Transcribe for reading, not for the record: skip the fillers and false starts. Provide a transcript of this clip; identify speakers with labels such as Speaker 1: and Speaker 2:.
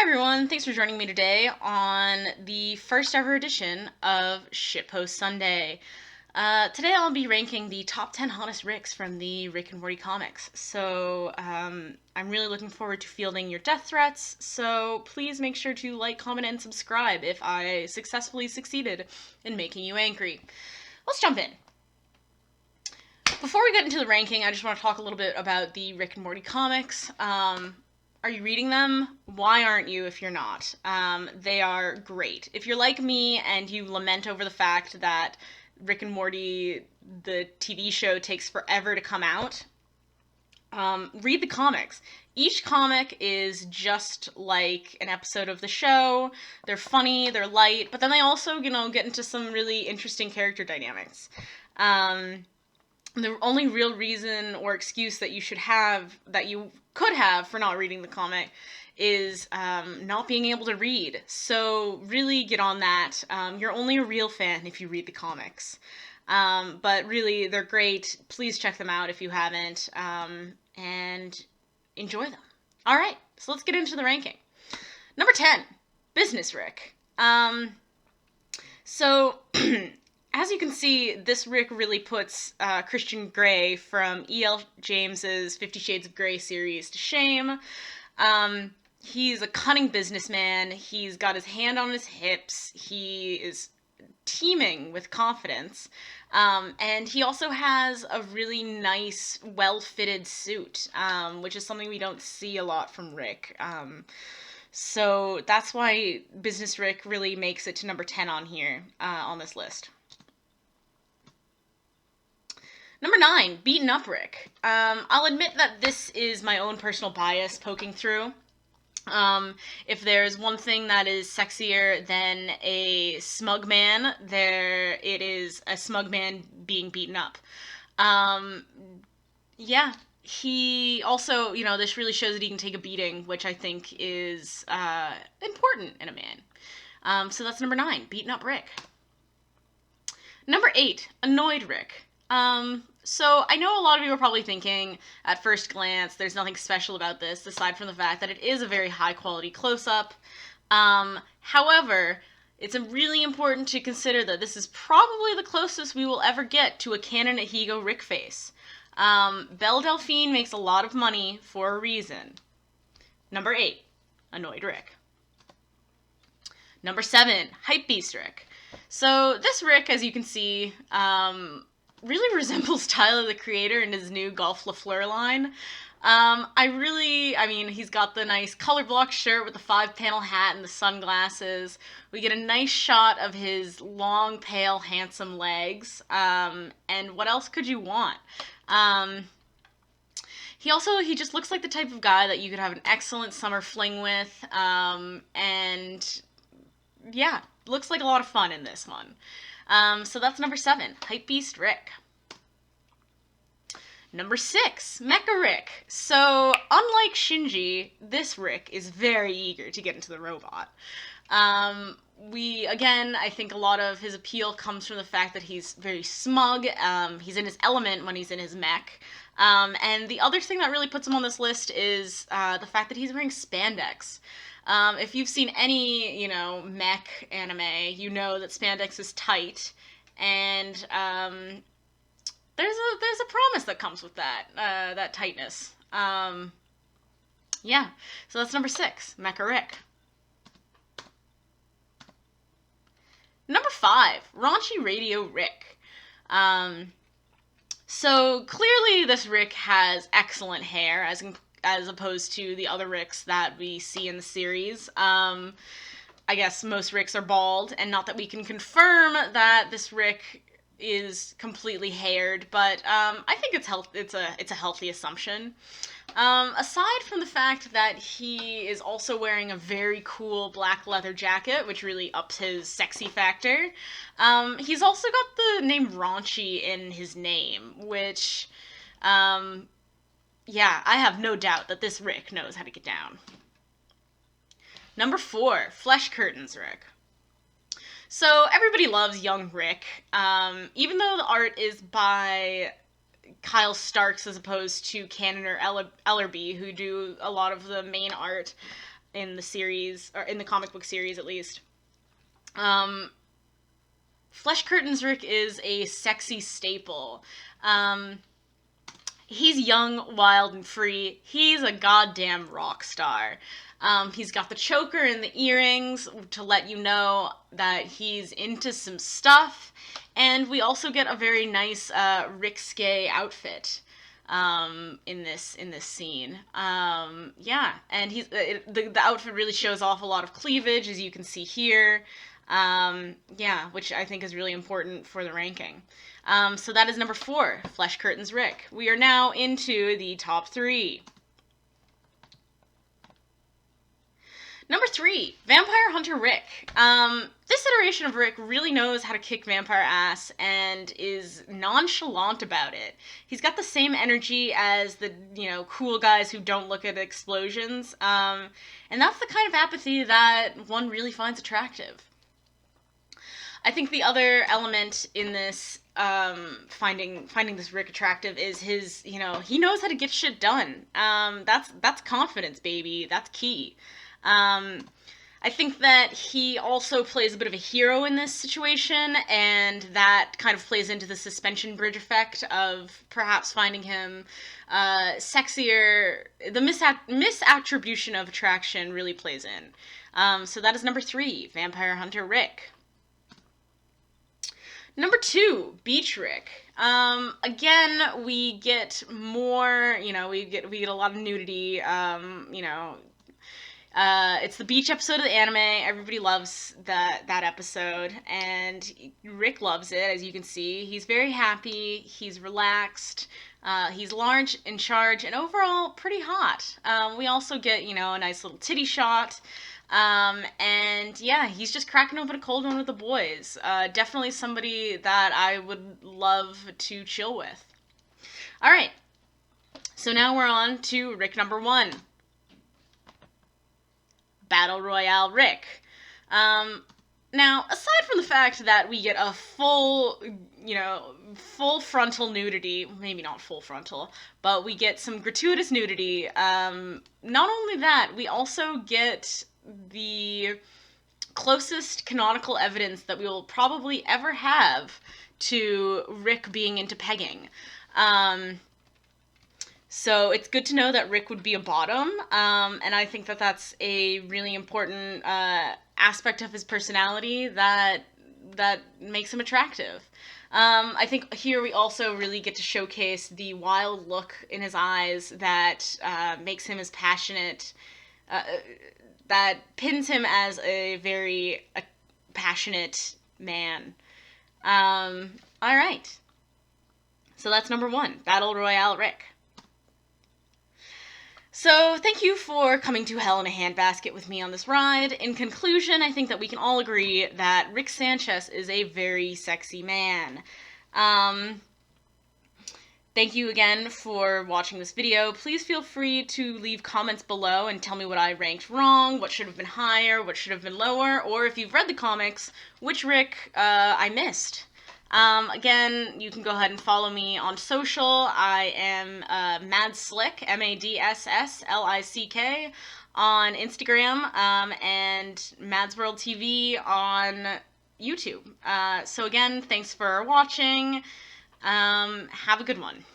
Speaker 1: everyone, thanks for joining me today on the first ever edition of Shitpost Sunday. Today I'll be ranking the top 10 hottest Ricks from the Rick and Morty comics. So I'm really looking forward to fielding your death threats, so please make sure to like, comment, and subscribe if I successfully succeeded in making you angry. Let's jump in. Before we get into the ranking, I just want to talk a little bit about the Rick and Morty comics. Are you reading them? Why aren't you if you're not? They are great. If you're like me and you lament over the fact that Rick and Morty, the TV show, takes forever to come out, read the comics. Each comic is just like an episode of the show. They're funny, they're light, but then they also, get into some really interesting character dynamics. The only real reason or excuse that you could have for not reading the comic is not being able to read. So really get on that. You're only a real fan if you read the comics. But really, they're great. Please check them out if you haven't, and enjoy them. All right, so let's get into the ranking. Number 10, Business Rick. So as you can see, this Rick really puts Christian Grey from E.L. James's 50 Shades of Grey series to shame. He's a cunning businessman. He's got his hand on his hips. He is teeming with confidence. And he also has a really nice, well-fitted suit, which is something we don't see a lot from Rick. So that's why Business Rick really makes it to number 10 on here, on this list. Number 9, Beaten Up Rick. I'll admit that this is my own personal bias poking through. If there's one thing that is sexier than a smug man, it is a smug man being beaten up. Yeah, he also, this really shows that he can take a beating, which I think is important in a man. So that's number 9, Beaten Up Rick. Number 8, Annoyed Rick. So I know a lot of you are probably thinking, at first glance, there's nothing special about this, aside from the fact that it is a very high-quality close-up. However, it's really important to consider that this is probably the closest we will ever get to a Canon Ahigo Rick face. Belle Delphine makes a lot of money for a reason. Number 8, Annoyed Rick. Number 7, Hypebeast Rick. So this Rick, as you can see, really resembles Tyler, the Creator, in his new Golf LaFleur line. He's got the nice color block shirt with the 5-panel hat and the sunglasses. We get a nice shot of his long, pale, handsome legs. And what else could you want? He just looks like the type of guy that you could have an excellent summer fling with. And yeah, looks like a lot of fun in this one. So that's number 7, Hypebeast Rick. Number 6, Mecha Rick. So, unlike Shinji, this Rick is very eager to get into the robot. I think a lot of his appeal comes from the fact that he's very smug. He's in his element when he's in his mech. And the other thing that really puts him on this list is the fact that he's wearing spandex. If you've seen any, mech anime, you know that spandex is tight, and there's a promise that comes with that tightness. Yeah, so that's number 6, Mecha Rick. Number 5, Raunchy Radio Rick. So clearly this Rick has excellent hair, as opposed to the other Ricks that we see in the series. I guess most Ricks are bald, and not that we can confirm that this Rick is completely haired, but I think it's a healthy assumption. Aside from the fact that he is also wearing a very cool black leather jacket, which really ups his sexy factor, he's also got the name Raunchy in his name, which yeah, I have no doubt that this Rick knows how to get down. Number 4, Flesh Curtains Rick. So everybody loves young Rick, even though the art is by Kyle Starks as opposed to Cannon or Ellerby, who do a lot of the main art. in the series, or in the comic book series at least. Flesh Curtains Rick is a sexy staple. He's young, wild, and free. He's a goddamn rock star. He's got the choker and the earrings to let you know that he's into some stuff. And we also get a very nice Rick-skay outfit in this scene. Yeah, and the outfit really shows off a lot of cleavage, as you can see here. Yeah, which I think is really important for the ranking. So that is number 4, Flesh Curtains Rick. We are now into the top 3. Number 3, Vampire Hunter Rick. This iteration of Rick really knows how to kick vampire ass and is nonchalant about it. He's got the same energy as the, cool guys who don't look at explosions. And that's the kind of apathy that one really finds attractive. I think the other element in this, finding this Rick attractive is his, he knows how to get shit done. That's confidence, baby. That's key. I think that he also plays a bit of a hero in this situation, and that kind of plays into the suspension bridge effect of perhaps finding him sexier. The misattribution of attraction really plays in. So that is number 3, Vampire Hunter Rick. Number 2, Beach Rick. Again, we get more, we get a lot of nudity, it's the beach episode of the anime. Everybody loves that episode, and Rick loves it, as you can see. He's very happy, he's relaxed, he's large, in charge, and overall pretty hot. We also get, a nice little titty shot. And yeah, he's just cracking open a cold one with the boys. Definitely somebody that I would love to chill with. Alright, so now we're on to Rick number 1. Battle Royale Rick. Now, aside from the fact that we get a full frontal nudity, maybe not full frontal, but we get some gratuitous nudity, not only that, we also get the closest canonical evidence that we will probably ever have to Rick being into pegging. So it's good to know that Rick would be a bottom, and I think that that's a really important aspect of his personality that makes him attractive. I think here we also really get to showcase the wild look in his eyes that makes him as passionate, that pins him as a very passionate man. Alright. So that's number 1, Battle Royale Rick. So, thank you for coming to Hell in a Handbasket with me on this ride. In conclusion, I think that we can all agree that Rick Sanchez is a very sexy man. Thank you again for watching this video. Please feel free to leave comments below and tell me what I ranked wrong, what should have been higher, what should have been lower, or if you've read the comics, which Rick I missed. Again, you can go ahead and follow me on social. I am MadsSlick, MadsSlick, on Instagram, and Madsworld TV on YouTube. So again, thanks for watching. Have a good one.